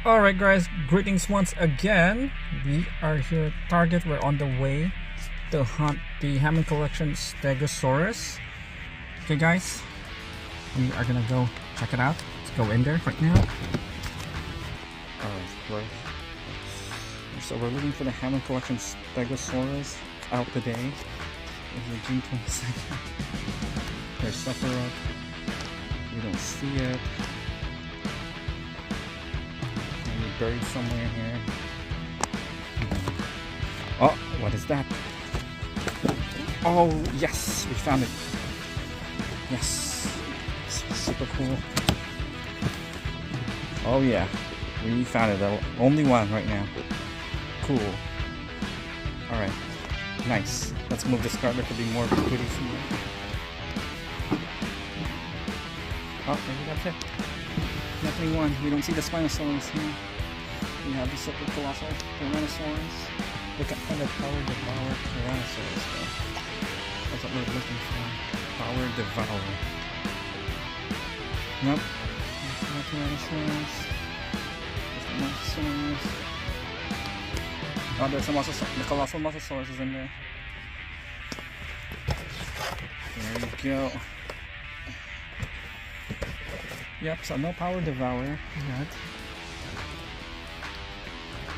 Alright guys, greetings once again. We are here at Target. We're on the way to hunt the Hammond Collection Stegosaurus. Okay guys, we are gonna go check it out. Let's go in there right now. Alright, so we're looking for the Hammond Collection Stegosaurus. It's out today. It's June 22nd. There's Stegosaurid. We don't see it. Buried somewhere here. Oh, what is that? Oh, yes, we found it. Yes, super cool. Oh yeah, we found it. The only one right now. Cool. All right, nice. Let's move this card. There could be more goodies here. Oh, maybe that's it. Definitely one. We don't see the Spinosaurus here. We have the super colossal Tyrannosaurus. Look at the power devour Tyrannosaurus though. That's what we're looking for. Power devourer. Nope. There's no Tyrannosaurus. There's the Mosasaurus. Oh, there's the colossal Mosasaurus is in there. There you go. Yep, so no power devourer yet.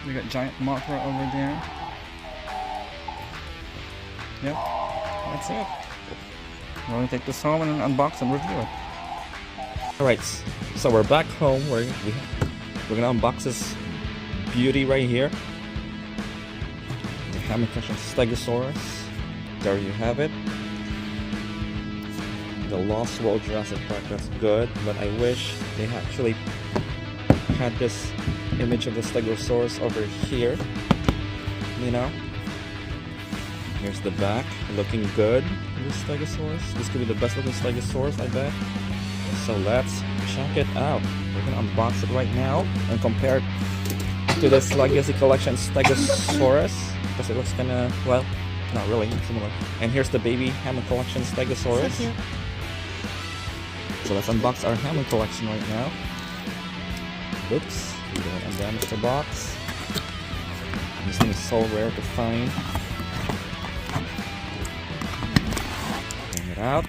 We got giant Mothra over there. Yep, that's it. We're going to take this home and unbox and review it. Alright, so we're back home. We're going to unbox this beauty right here. The Hammond Collection Stegosaurus. There you have it. The Lost World Jurassic Park, that's good, but I wish they actually had this image of the Stegosaurus over here, you know. Here's the back, looking good. This Stegosaurus, this could be the best looking Stegosaurus, I bet. So let's check it out. We're gonna unbox it right now and compare it to this Legacy Collection Stegosaurus, because it looks kinda, well, not really similar. And here's the baby Hammond Collection Stegosaurus. So cute. So let's unbox our Hammond Collection right now. Oops, we don't want to damage the box. This thing is so rare to find. Bring it out.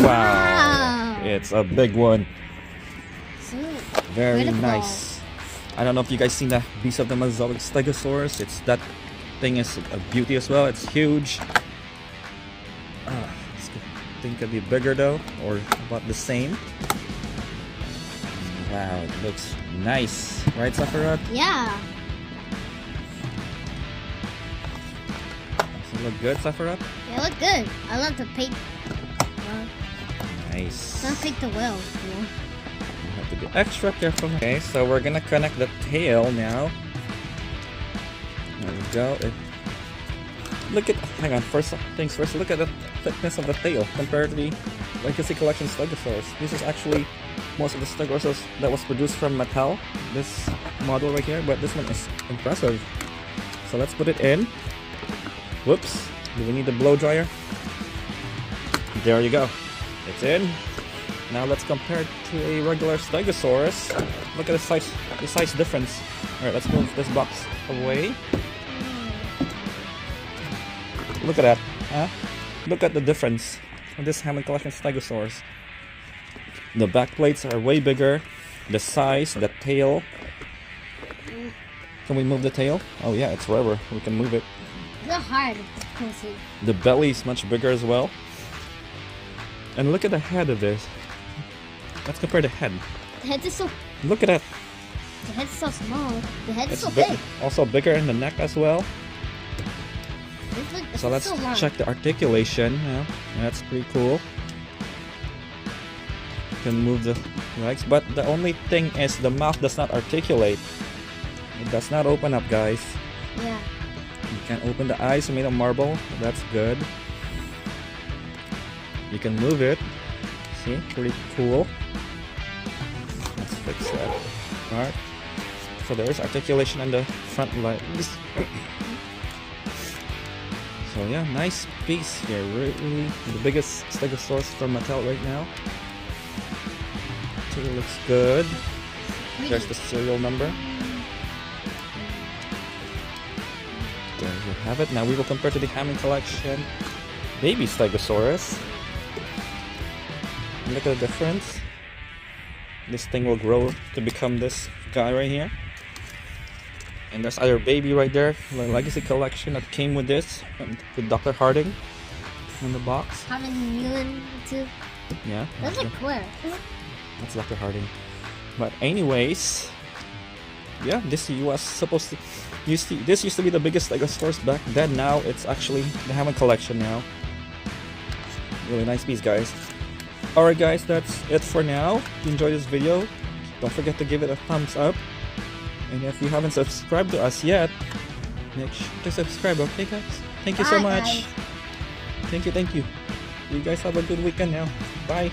Wow! It's a big one. So Very beautiful. nice. I don't know if you guys seen the Beast of the Mesozoic Stegosaurus. It's that thing is a beauty as well. It's huge. I think it could be bigger though, or about the same. Wow, it looks nice, right, Stegosaurid? Yeah. Does it look good, Stegosaurid? They look good. I love the paint. Nice. Don't take the wheel. You know? You have to be extra careful. Okay, so we're gonna connect the tail now. There we go. Look at, hang on, first things first, look at the thickness of the tail compared to the Legacy Collection Stegosaurus. This is actually most of the Stegosaurus that was produced from Mattel, this model right here, but this one is impressive. So let's put it in. Whoops, do we need the blow dryer? There you go. It's in. Now let's compare it to a regular Stegosaurus. Look at the size difference. Alright, let's move this box away. Look at that, huh? Look at the difference of this Hammond Collection Stegosaurus. The back plates are way bigger. The size, the tail. Can we move the tail? Oh yeah, it's rubber. We can move it. It's not hard. Can see. The belly is much bigger as well. And look at the head of this. Let's compare the head. The head is so. Look at that. The head's so small. The head is It's so big. also bigger in the neck as well. So let's check the articulation. Yeah, that's pretty cool. You can move the legs, but the only thing is the mouth does not articulate. It does not open up, guys. Yeah. You can open the eyes made of marble. That's good. You can move it. See, pretty cool. Let's fix that part. So there is articulation on the front legs. So yeah, nice piece here. Really the biggest Stegosaurus from Mattel right now. Tail looks good. There's the serial number. There you have it. Now we will compare to the Hammond Collection baby Stegosaurus. Look at the difference. This thing will grow to become this guy right here. And there's other baby right there, the Legacy Collection that came with this, with Dr. Harding in the box. Having Mulan too. Yeah. That's like Claire. That's Dr. Harding. But anyways, yeah, this was supposed to this used to be the biggest Stegosaurus back then. Now it's actually the Hammond Collection now. Really nice piece, guys. Alright guys, that's it for now. If you enjoyed this video, don't forget to give it a thumbs up. And if you haven't subscribed to us yet, make sure to subscribe, okay guys? Thank you so Bye, much. guys. Thank you. You guys have a good weekend now. Bye.